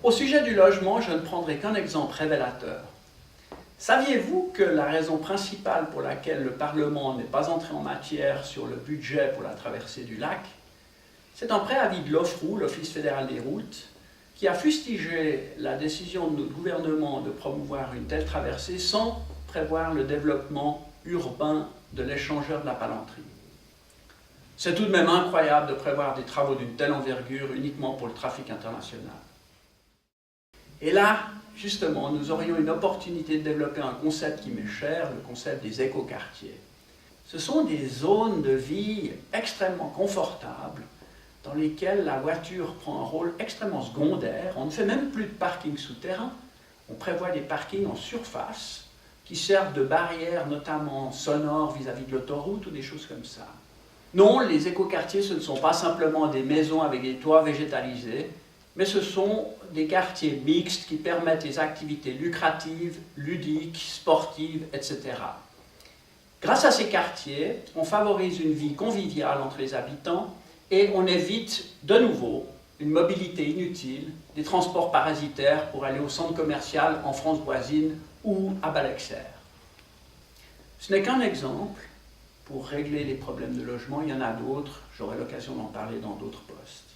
Au sujet du logement, je ne prendrai qu'un exemple révélateur. Saviez-vous que la raison principale pour laquelle le Parlement n'est pas entré en matière sur le budget pour la traversée du lac, c'est un préavis de l'OFROU, l'Office fédéral des routes, qui a fustigé la décision de notre gouvernement de promouvoir une telle traversée sans prévoir le développement urbain de l'échangeur de la Palanterie. C'est tout de même incroyable de prévoir des travaux d'une telle envergure uniquement pour le trafic international. Et là, justement, nous aurions une opportunité de développer un concept qui m'est cher, le concept des écoquartiers. Ce sont des zones de vie extrêmement confortables dans lesquelles la voiture prend un rôle extrêmement secondaire. On ne fait même plus de parking souterrain, on prévoit des parkings en surface qui servent de barrière, notamment sonore vis-à-vis de l'autoroute ou des choses comme ça. Non, les écoquartiers, ce ne sont pas simplement des maisons avec des toits végétalisés, mais ce sont des quartiers mixtes qui permettent des activités lucratives, ludiques, sportives, etc. Grâce à ces quartiers, on favorise une vie conviviale entre les habitants et on évite de nouveau une mobilité inutile, des transports parasitaires pour aller au centre commercial en France voisine ou à Balexer. Ce n'est qu'un exemple pour régler les problèmes de logement, il y en a d'autres, j'aurai l'occasion d'en parler dans d'autres postes.